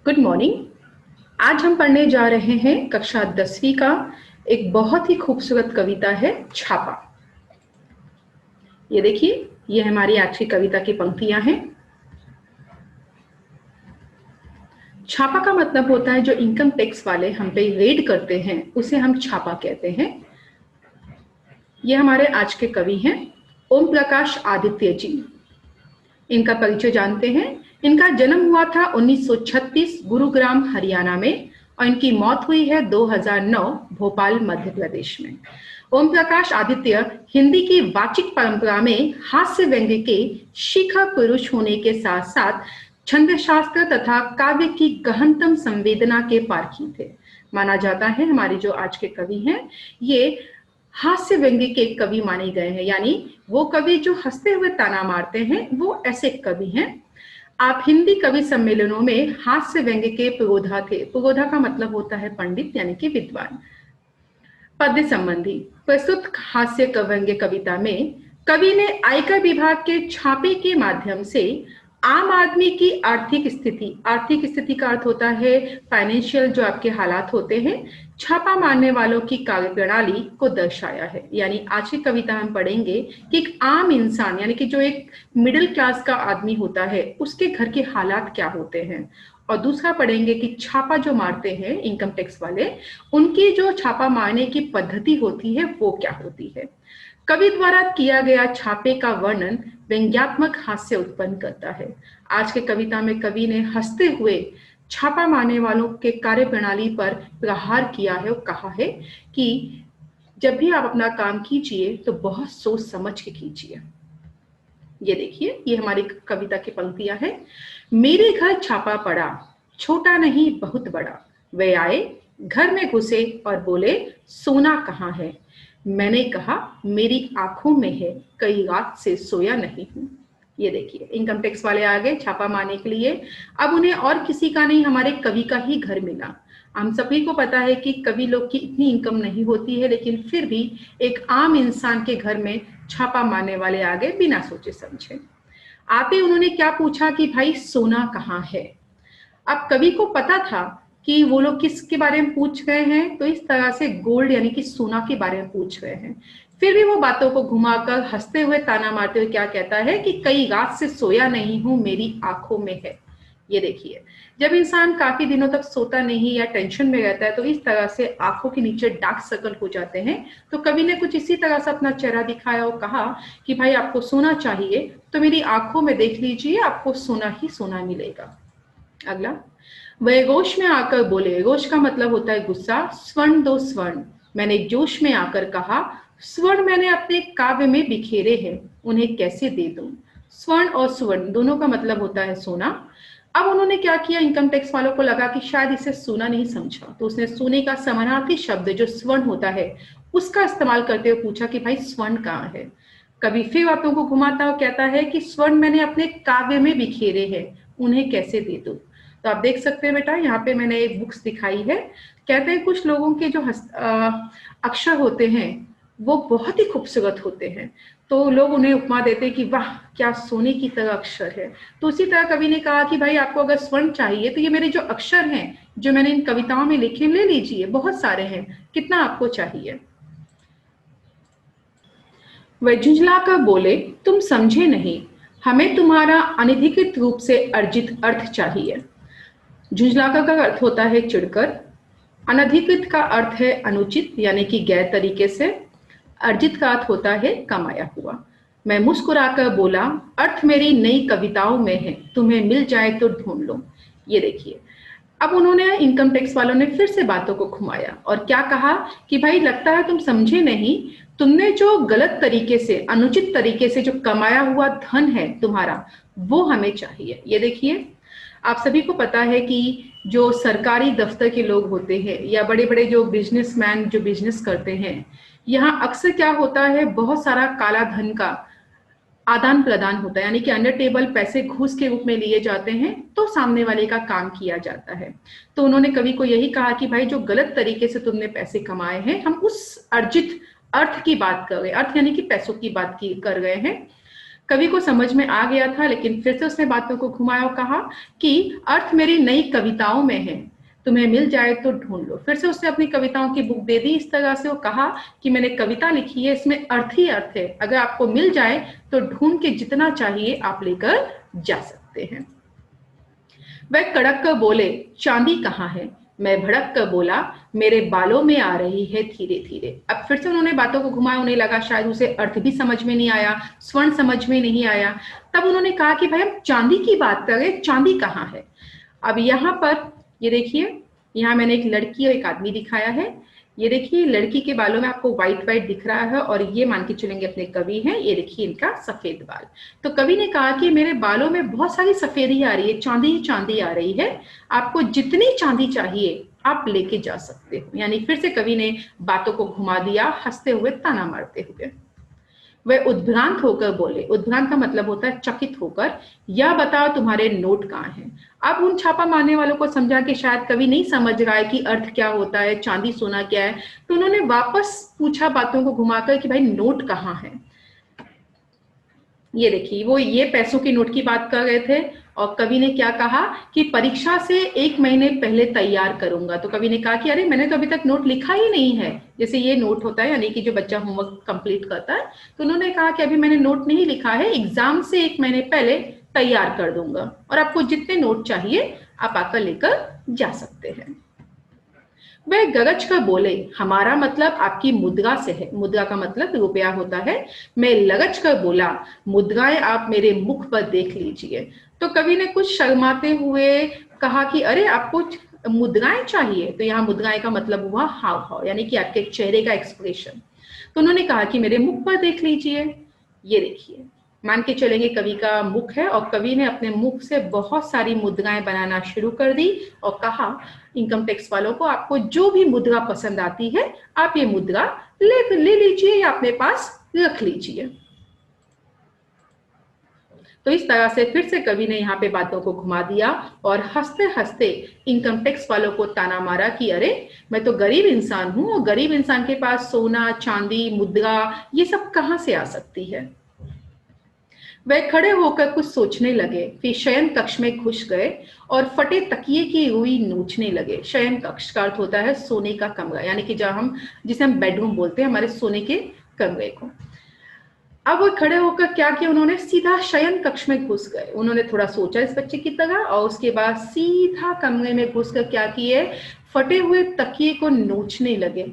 Good morning. आज हम पढ़ने जा रहे हैं कक्षा 10वीं का एक बहुत ही खूबसूरत कविता है छापा। ये देखिए, ये हमारी आज की कविता की पंक्तियां हैं। छापा का मतलब होता है जो इनकम टैक्स वाले हम पे रेड करते हैं उसे हम छापा कहते हैं। ये हमारे आज के कवि हैं ओम प्रकाश आदित्य जी। इनका परिचय जानते हैं। इनका जन्म हुआ था 1936 गुरुग्राम हरियाणा में और इनकी मौत हुई है 2009 भोपाल मध्य प्रदेश में। ओम प्रकाश आदित्य हिंदी की वाचिक परंपरा में हास्य व्यंग्य के शिखर पुरुष होने के साथ साथ छंद शास्त्र तथा काव्य की गहनतम संवेदना के पारखी थे। माना जाता है हमारे जो आज के कवि हैं ये हास्य व्यंग्य के कवि माने गए हैं, यानी वो कवि जो हंसते हुए ताना मारते हैं वो ऐसे कवि हैं। आप हिंदी कवि सम्मेलनों में हास्य व्यंग्य के पुरोधा थे। पुरोधा का मतलब होता है पंडित यानी कि विद्वान। पद्य संबंधी प्रस्तुत हास्य व्यंग्य कविता में कवि ने आयकर विभाग के छापे के माध्यम से आम आदमी की आर्थिक स्थिति का अर्थ होता है फाइनेंशियल जो आपके हालात होते हैं, छापा मारने वालों की कार्यप्रणाली को दर्शाया है। यानी आज की कविता हम पढ़ेंगे कि एक आम इंसान यानी कि जो एक मिडिल क्लास का आदमी होता है उसके घर के हालात क्या होते हैं, और दूसरा पढ़ेंगे कि छापा जो मारते हैं इनकम टैक्स वाले, उनकी जो छापा मारने की पद्धति होती है वो क्या होती है। कवि द्वारा किया गया छापे का वर्णन व्यंग्यात्मक हास्य उत्पन्न करता है। आज के कविता में कवि ने हंसते हुए छापा मारने वालों के कार्य प्रणाली पर प्रहार किया है और कहा है कि जब भी आप अपना काम कीजिए तो बहुत सोच समझ के कीजिए। ये देखिए, ये हमारी कविता की पंक्तियां हैं। मेरे घर छापा पड़ा, छोटा नहीं बहुत बड़ा। वे आए, घर में घुसे और बोले सोना कहाँ है। मैंने कहा मेरी आंखों में है, कई रात से सोया नहीं हूं। ये देखिए, इनकम टैक्स वाले आ गए छापा मारने के लिए। अब उन्हें और किसी का नहीं, हमारे कवि का ही घर मिला। हम सभी को पता है कि कवि लोग की इतनी इनकम नहीं होती है, लेकिन फिर भी एक आम इंसान के घर में छापा मारने वाले आ गए बिना सोचे समझे। आते उन्होंने क्या पूछा कि भाई सोना कहाँ है। अब कवि को पता था कि वो लोग किसके बारे में पूछ रहे हैं, तो इस तरह से गोल्ड यानी कि सोना के बारे में पूछ रहे हैं। फिर भी वो बातों को घुमाकर हंसते हुए ताना मारते हुए क्या कहता है कि कई रात से सोया नहीं हूं, मेरी आंखों में है। ये देखिए, जब इंसान काफी दिनों तक सोता नहीं या टेंशन में रहता है तो इस तरह से आंखों के नीचे डार्क सर्कल हो जाते हैं। तो कवि ने कुछ इसी तरह से अपना चेहरा दिखाया और कहा कि भाई आपको सोना चाहिए तो मेरी आंखों में देख लीजिए, आपको सोना ही सोना मिलेगा। अगला, वह गोश में आकर बोले, गोश का मतलब होता है गुस्सा। स्वर्ण दो स्वर्ण। मैंने जोश में आकर कहा स्वर्ण मैंने अपने काव्य में बिखेरे हैं, उन्हें कैसे दे दूं। स्वर्ण और सुवर्ण दोनों का मतलब होता है सोना। अब उन्होंने क्या किया, इनकम टैक्स वालों को लगा कि शायद इसे सोना नहीं समझा, तो उसने सोने का समानार्थी शब्द जो स्वर्ण होता है उसका इस्तेमाल करते हुए पूछा कि भाई स्वर्ण कहाँ है। कभी फिर बातों को घुमाता हुआ कहता है कि स्वर्ण मैंने अपने काव्य में बिखेरे हैं, उन्हें कैसे दे दूं। तो आप देख सकते हैं बेटा, यहाँ पे मैंने एक बुक्स दिखाई है। कहते हैं कुछ लोगों के जो अक्षर होते हैं वो बहुत ही खूबसूरत होते हैं, तो लोग उन्हें उपमा देते हैं कि वाह क्या सोने की तरह अक्षर है। तो उसी तरह कवि ने कहा कि भाई आपको अगर स्वर्ण चाहिए तो ये मेरे जो अक्षर हैं जो मैंने इन कविताओं में लिखे ले लीजिए, बहुत सारे हैं, कितना आपको चाहिए। वह झुंझलाकर बोले तुम समझे नहीं, हमें तुम्हारा अनधिकृत रूप से अर्जित अर्थ चाहिए। झुंझलाकर का अर्थ होता है चिढ़कर, अनधिकृत का अर्थ है अनुचित यानी कि गैर तरीके से, अर्जित का अर्थ होता है कमाया हुआ। मैं मुस्कुराकर बोला अर्थ मेरी नई कविताओं में है, तुम्हें मिल जाए तो ढूंढ लो। ये देखिए, अब उन्होंने इनकम टैक्स वालों ने फिर से बातों को घुमाया और क्या कहा कि भाई लगता है तुम समझे नहीं, तुमने जो गलत तरीके से अनुचित तरीके से जो कमाया हुआ धन है तुम्हारा वो हमें चाहिए। ये देखिए, आप सभी को पता है कि जो सरकारी दफ्तर के लोग होते हैं या बड़े बड़े जो बिजनेसमैन जो बिजनेस करते हैं, यहाँ अक्सर क्या होता है बहुत सारा काला धन का आदान प्रदान होता है, यानी कि अंडर टेबल पैसे घूस के रूप में लिए जाते हैं तो सामने वाले का काम किया जाता है। तो उन्होंने कवि को यही कहा कि भाई जो गलत तरीके से तुमने पैसे कमाए हैं, हम उस अर्जित अर्थ की बात कर रहे हैं, अर्थ यानी कि पैसों की बात कर रहे हैं। कवि को समझ में आ गया था, लेकिन फिर से उसने बातों को घुमाया और कहा कि अर्थ मेरी नई कविताओं में है, तुम्हें मिल जाए तो ढूंढ लो। फिर से उसने अपनी कविताओं की बुक दे दी। इस तरह से वो कहा कि मैंने कविता लिखी है, इसमें अर्थ ही अर्थ है, अगर आपको मिल जाए तो ढूंढ के जितना चाहिए आप लेकर जा सकते हैं। वह कड़क कर बोले, चांदी कहाँ है? मैं भड़क कर बोला, मेरे बालों में आ रही है धीरे धीरे। अब फिर से उन्होंने बातों को घुमाया, उन्हें लगा शायद उसे अर्थ भी समझ में नहीं आया, स्वर्ण समझ में नहीं आया। तब उन्होंने कहा कि भाई हम चांदी की बात करें, चांदी कहाँ है? अब यहाँ पर ये देखिए, यहाँ मैंने एक लड़की और एक आदमी दिखाया है। ये देखिए लड़की के बालों में आपको व्हाइट व्हाइट दिख रहा है और ये मान के चलेंगे अपने कवि हैं। ये देखिए इनका सफेद बाल। तो कवि ने कहा कि मेरे बालों में बहुत सारी सफेदी आ रही है, चांदी ही चांदी आ रही है, आपको जितनी चांदी चाहिए आप लेके जा सकते हो। यानी फिर से कवि ने बातों को घुमा दिया, हंसते हुए, ताना मारते हुए। वह उद्भ्रांत होकर बोले, उद्भ्रांत का मतलब होता है चकित होकर, यह बताओ तुम्हारे नोट कहाँ हैं? अब उन छापा मारने वालों को समझा कि शायद कवि नहीं समझ रहा है कि अर्थ क्या होता है, चांदी सोना क्या है, तो उन्होंने वापस पूछा बातों को घुमाकर कि भाई नोट कहाँ है? ये देखिए वो ये पैसों की नोट की बात कर रहे थे और कवि ने क्या कहा कि परीक्षा से 1 महीने पहले तैयार करूंगा। तो कवि ने कहा कि अरे मैंने तो अभी तक नोट लिखा ही नहीं है। जैसे ये नोट होता है यानी कि जो बच्चा होमवर्क कंप्लीट करता है, तो उन्होंने कहा कि अभी मैंने नोट नहीं लिखा है, एग्जाम से 1 महीने पहले तैयार कर दूंगा और आपको जितने नोट चाहिए आप आकर लेकर जा सकते हैं। वह गरज कर बोले, हमारा मतलब आपकी मुद्रा से है। मुद्रा का मतलब रुपया होता है। मैं लगज कर बोला, मुद्राएं आप मेरे मुख पर देख लीजिए। तो कवि ने कुछ शर्माते हुए कहा कि अरे आपको मुद्राएं चाहिए? तो यहाँ मुद्राएं का मतलब हुआ हाव भाव, यानी कि आपके चेहरे का एक्सप्रेशन। तो उन्होंने कहा कि मेरे मुख पर देख लीजिए। ये देखिए, मान के चलेंगे कवि का मुख है और कवि ने अपने मुख से बहुत सारी मुद्राएं बनाना शुरू कर दी और कहा इनकम टैक्स वालों को, आपको जो भी मुद्रा पसंद आती है आप ये मुद्रा ले लीजिए या अपने पास रख लीजिए। तो इस तरह से फिर से कवि ने यहाँ पे बातों को घुमा दिया और हंसते हंसते इनकम टैक्स वालों को ताना मारा कि अरे मैं तो गरीब इंसान हूं और गरीब इंसान के पास सोना, चांदी, मुद्रा ये सब कहाँ से आ सकती है। वह खड़े होकर कुछ सोचने लगे, फिर शयन कक्ष में घुस गए और फटे तकिए की रुई नोचने लगे। शयन कक्ष का अर्थ होता है सोने का कमरा, यानी कि जहां हम जिसे हम बेडरूम बोलते हैं, हमारे सोने के कमरे को। अब वो खड़े होकर क्या किया, उन्होंने सीधा शयन कक्ष में घुस गए। उन्होंने थोड़ा सोचा इस बच्चे की तरह और उसके बाद सीधा कमरे में घुसकर क्या किए, फटे हुए तकिए को नोचने लगे।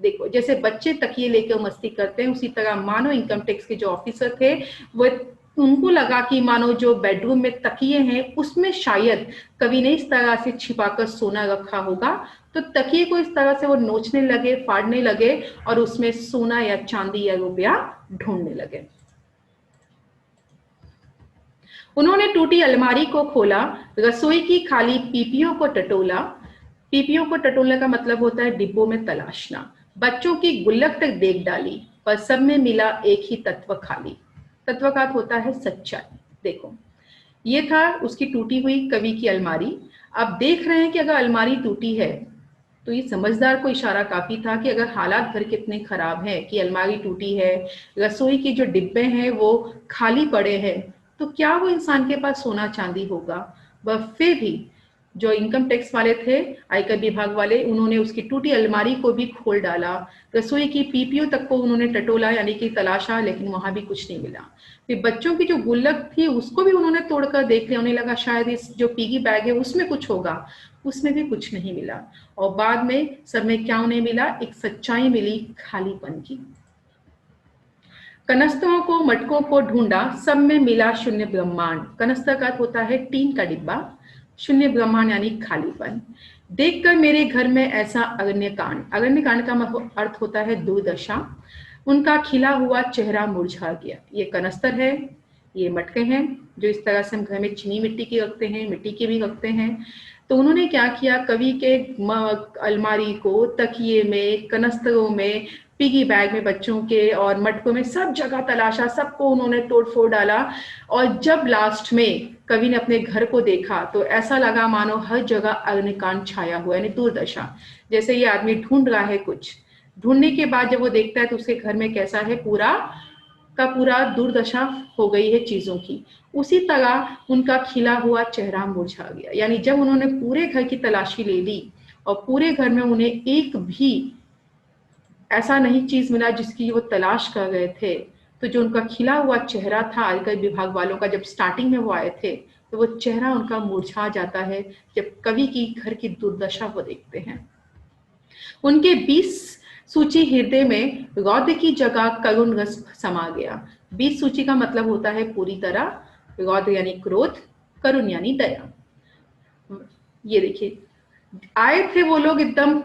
देखो जैसे बच्चे तकिए लेकर मस्ती करते हैं, उसी तरह मानो इनकम टैक्स के जो ऑफिसर थे वो, उनको लगा कि मानो जो बेडरूम में तकिए हैं उसमें शायद कवि ने इस तरह से छिपाकर सोना रखा होगा। तो तकिए को इस तरह से वो नोचने लगे, फाड़ने लगे और उसमें सोना या चांदी या रुपया ढूंढने लगे। उन्होंने टूटी अलमारी को खोला, रसोई की खाली पीपियों को टटोला। पीपियों को टटोलने का मतलब होता है डिब्बों में तलाशना। बच्चों की गुल्लक तक देख डाली, पर सब में मिला एक ही तत्व खाली। तत्व का अर्थ होता है सच्चाई। देखो ये था उसकी टूटी हुई कवि की अलमारी। अब देख रहे हैं कि अगर अलमारी टूटी है तो ये समझदार को इशारा काफी था कि अगर हालात घर कितने खराब हैं कि अलमारी टूटी है, रसोई के जो डिब्बे हैं वो खाली पड़े हैं, तो क्या वो इंसान के पास सोना चांदी होगा। वह फिर भी जो इनकम टैक्स वाले थे, आयकर विभाग वाले, उन्होंने उसकी टूटी अलमारी को भी खोल डाला, रसोई की पीपियों तक को उन्होंने टटोला यानी कि तलाशा, लेकिन वहां भी कुछ नहीं मिला। फिर बच्चों की जो गुल्लक थी उसको भी उन्होंने तोड़कर देख लिया, उन्हें लगा शायद इस जो पिगी बैग है उसमें कुछ होगा, उसमें भी कुछ नहीं मिला। और बाद में सब में क्या उन्हें मिला, एक सच्चाई मिली, खालीपन की। कनस्तों को, मटकों को ढूंढा, सब में मिला शून्य ब्रह्मांड। कनस्तर का होता है टीन का डिब्बा, शून्य ब्रह्मांड यानी खालीपन। देखकर मेरे घर में ऐसा अरण्यकांड। अरण्यकांड का अर्थ होता है दुर्दशा। उनका खिला हुआ चेहरा मुरझा गया। ये कनस्तर है, ये मटके हैं जो इस तरह से हम घर में चीनी मिट्टी की रखते हैं, मिट्टी की भी रखते हैं। तो उन्होंने क्या किया, कवि के अलमारी को, तकिए में, कनस्तरों में, पिगी बैग में बच्चों के और मटकों में, सब जगह तलाशा, सबको उन्होंने तोड़ फोड़ डाला। और जब लास्ट में कवि ने अपने घर को देखा तो ऐसा लगा मानो हर जगह अग्निकांड छाया हुआ, यानी दुर्दशा। जैसे ये आदमी ढूंढ रहा है कुछ, ढूंढने के बाद जब वो देखता है तो उसके घर में कैसा है, पूरा का पूरा दुर्दशा हो गई है चीजों की, उसी तरह उनका खिला हुआ चेहरा मुरझा गया। यानी जब उन्होंने पूरे घर की तलाशी ले ली और पूरे घर में उन्हें एक भी ऐसा नहीं चीज मिला जिसकी वो तलाश कर रहे थे, तो जो उनका खिला हुआ चेहरा था आयकर विभाग वालों का, जब स्टार्टिंग में वो आए थे, तो वो चेहरा उनका मुरझा जाता है जब कवि की घर की दुर्दशा को देखते हैं। उनके 20 सूची हृदय में रौद्र की जगह करुण रस समा गया। 20 सूची का मतलब होता है पूरी तरह, रौद्र यानी क्रोध, करुण यानी दया। ये देखिए, आए थे वो लोग एकदम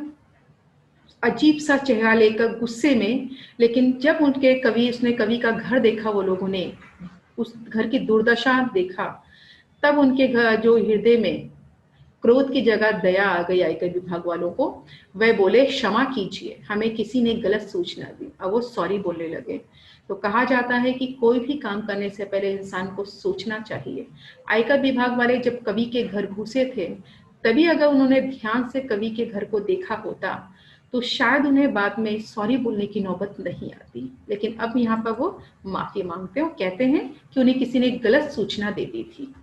अजीब सा चेहरा लेकर गुस्से में, लेकिन जब उनके उसने कवि का घर देखा, वो लोगों ने उस घर की दुर्दशा देखा, तब उनके घर जो हृदय में क्रोध की जगह दया आ गई आयकर विभाग वालों को। वह बोले, क्षमा कीजिए, हमें किसी ने गलत सूचना दी। अब वो सॉरी बोलने लगे। तो कहा जाता है कि कोई भी काम करने से पहले इंसान को सोचना चाहिए। आयकर विभाग वाले जब कवि के घर घुसे थे, तभी अगर उन्होंने ध्यान से कवि के घर को देखा होता तो शायद उन्हें बाद में सॉरी बोलने की नौबत नहीं आती। लेकिन अब यहाँ पर वो माफी मांगते हैं और कहते हैं कि उन्हें किसी ने गलत सूचना दे दी थी।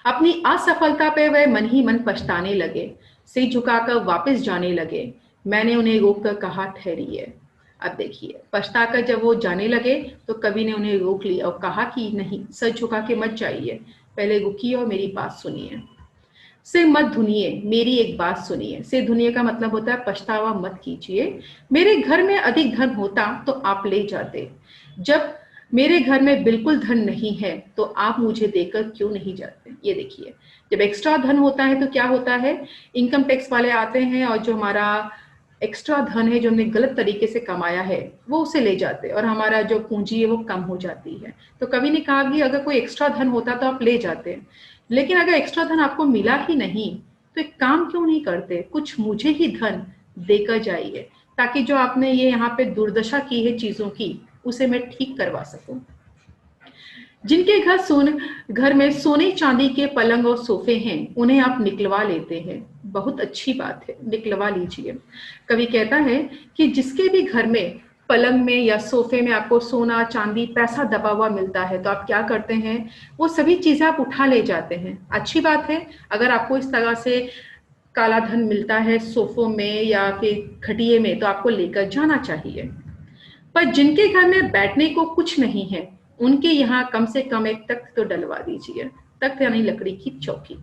अपनी असफलता पे वह मन ही मन पछताने लगे, सिर झुकाकर वापस जाने लगे। मैंने उन्हें रोककर कहा, ठहरिए। अब देखिए, पछताकर जब वो जाने लगे तो कवि ने उन्हें रोक लिया और कहा कि नहीं, सर झुका के मत जाइए, पहले रुकिए और मेरी बात सुनिए। सिर मत धुनिए, मेरी एक बात सुनिए। सिर धुनिए का मतलब होता है पछतावा मत कीजिए। मेरे घर में अधिक धन होता तो आप ले जाते। जब मेरे घर में बिल्कुल धन नहीं है तो आप मुझे देकर क्यों नहीं जाते। ये देखिए, जब एक्स्ट्रा धन होता है तो क्या होता है, इनकम टैक्स वाले आते हैं और जो हमारा एक्स्ट्रा धन है जो हमने गलत तरीके से कमाया है वो उसे ले जाते हैं और हमारा जो पूंजी है वो कम हो जाती है। तो कवि ने कहा कि अगर कोई एक्स्ट्रा धन होता तो आप ले जाते, लेकिन अगर एक्स्ट्रा धन आपको मिला ही नहीं तो एक काम क्यों नहीं करते, कुछ मुझे ही धन देकर जाइए, ताकि जो आपने ये यहाँ पे दुर्दशा की है चीजों की, उसे मैं ठीक करवा सकूं। जिनके घर में सोने चांदी के पलंग और सोफे हैं, उन्हें आप निकलवा लेते हैं। बहुत अच्छी बात है, निकलवा लीजिए। कवि कहता है कि जिसके भी घर में पलंग में या सोफे में आपको सोना चांदी पैसा दबा हुआ मिलता है तो आप क्या करते हैं, वो सभी चीजें आप उठा ले जाते हैं। अच्छी बात है, अगर आपको इस तरह से काला धन मिलता है सोफों में या फिर खटिए में तो आपको लेकर जाना चाहिए। पर जिनके घर में बैठने को कुछ नहीं है, उनके यहाँ कम से कम एक तख्त तो डलवा दीजिए। तख्त यानी लकड़ी की चौकी।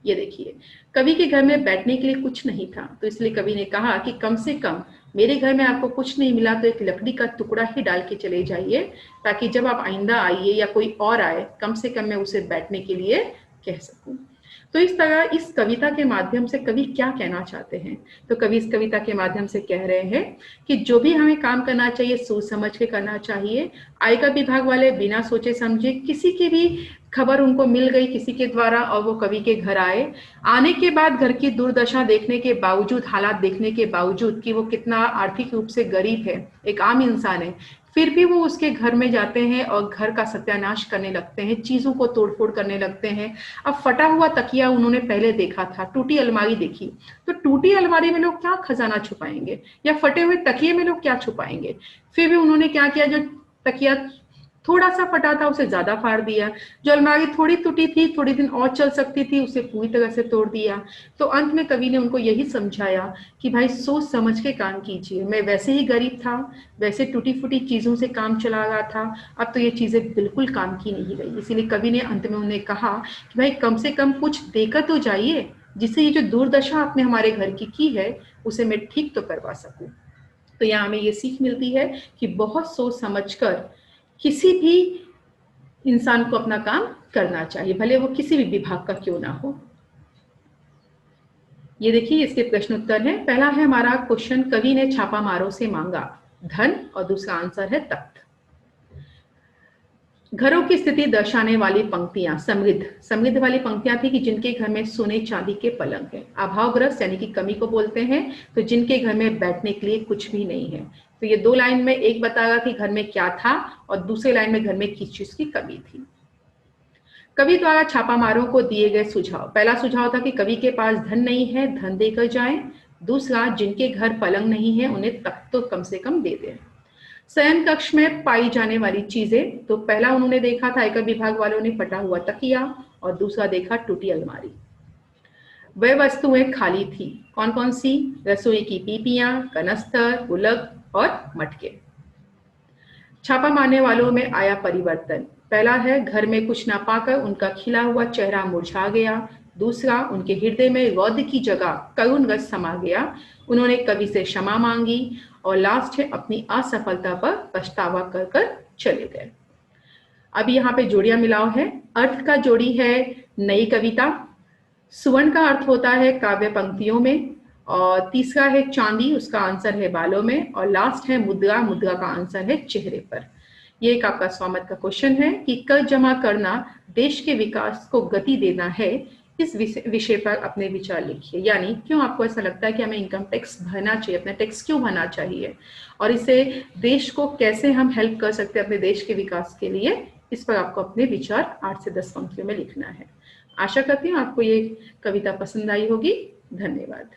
ये देखिए, कवि के घर में बैठने के लिए कुछ नहीं था, तो इसलिए कवि ने कहा कि कम से कम मेरे घर में आपको कुछ नहीं मिला तो एक लकड़ी का टुकड़ा ही डाल के चले जाइए, ताकि जब आप आइंदा आइए या कोई और आए, कम से कम मैं उसे बैठने के लिए कह सकूं। तो इस तरह इस कविता के माध्यम से कवि क्या कहना चाहते हैं, तो कवि इस कविता के माध्यम से कह रहे हैं कि जो भी हमें काम करना चाहिए सोच समझ के करना चाहिए। आयकर विभाग वाले बिना सोचे समझे किसी की भी खबर उनको मिल गई किसी के द्वारा और वो कवि के घर आए, आने के बाद घर की दुर्दशा देखने के बावजूद, हालात देखने के बावजूद कि वो कितना आर्थिक रूप से गरीब है, एक आम इंसान है, फिर भी वो उसके घर में जाते हैं और घर का सत्यानाश करने लगते हैं, चीजों को तोड़फोड़ करने लगते हैं। अब फटा हुआ तकिया उन्होंने पहले देखा था, टूटी अलमारी देखी, तो टूटी अलमारी में लोग क्या खजाना छुपाएंगे या फटे हुए तकिए में लोग क्या छुपाएंगे। फिर भी उन्होंने क्या किया, जो तकिया थोड़ा सा फटा था उसे ज्यादा फाड़ दिया, जो अलमारी थोड़ी टूटी थी थोड़ी दिन और चल सकती थी उसे पूरी तरह से तोड़ दिया। तो अंत में कवि ने उनको यही समझाया कि भाई सोच समझ के काम कीजिए, मैं वैसे ही गरीब था, वैसे टूटी फूटी चीजों से काम चला रहा था, अब तो ये चीजें बिल्कुल काम की नहीं रही। इसीलिए कवि ने अंत में उन्हें कहा कि भाई कम से कम कुछ देकर तो जाइए, जिससे ये जो दुर्दशा आपने हमारे घर की है उसे मैं ठीक तो करवा सकूं। तो यहाँ हमें ये सीख मिलती है कि बहुत सोच समझकर किसी भी इंसान को अपना काम करना चाहिए, भले वो किसी भी विभाग का क्यों ना हो। ये देखिए, इसके प्रश्न उत्तर है। पहला है हमारा क्वेश्चन, कवि ने छापा मारों से मांगा धन, और दूसरा आंसर है तख्त। घरों की स्थिति दर्शाने वाली पंक्तियां, समृद्ध वाली पंक्तियां थी कि जिनके घर में सोने चांदी के पलंग है। अभावग्रस्त यानी कि कमी को बोलते हैं, तो जिनके घर में बैठने के लिए कुछ भी नहीं है। तो ये दो लाइन में एक बताया कि घर में क्या था और दूसरे लाइन में घर में किस चीज की कमी थी। कवि द्वारा छापामारों को दिए गए सुझाव, पहला सुझाव था कि कवि के पास धन नहीं है, धन देकर जाएं। दूसरा, जिनके घर पलंग नहीं है उन्हें तख्त तो कम से कम दे दें। शयन कक्ष में पाई जाने वाली चीजें, तो पहला उन्होंने देखा था आयकर विभाग वालों ने फटा हुआ तकिया और दूसरा देखा टूटी अलमारी। वह वस्तुएं खाली थी, कौन कौन सी? रसोई की पीपियां, कनस्तर, गुलक और मटके। छापा मारने वालों में आया परिवर्तन। पहला है, घर में कुछ ना पाकर उनका खिला हुआ चेहरा मुरझा गया। दूसरा, उनके हृदय में रौद्र की जगह करुण रस समा गया। उन्होंने कवि से क्षमा मांगी। और लास्ट है, अपनी असफलता पर पछतावा कर कर चले गए। अब यहाँ पे जोड़ियां मिलाओ है। अर्थ का जोड़ी है नई कविता। सुवर्ण का अर्थ होता है काव्य पंक्तियों में। और तीसरा है चांदी, उसका आंसर है बालों में। और लास्ट है मुद्रा, मुद्रा का आंसर है चेहरे पर। ये एक आपका स्वामत का क्वेश्चन है कि कर जमा करना देश के विकास को गति देना है। इस विषय पर अपने विचार लिखिए। यानी क्यों आपको ऐसा लगता है कि हमें इनकम टैक्स भरना चाहिए, अपना टैक्स क्यों भरना चाहिए, और इससे देश को कैसे हम हेल्प कर सकते हैं अपने देश के विकास के लिए। इस पर आपको अपने विचार 8 से 10 पंक्तियों में लिखना है। आशा करती हूँ आपको ये कविता पसंद आई होगी। धन्यवाद।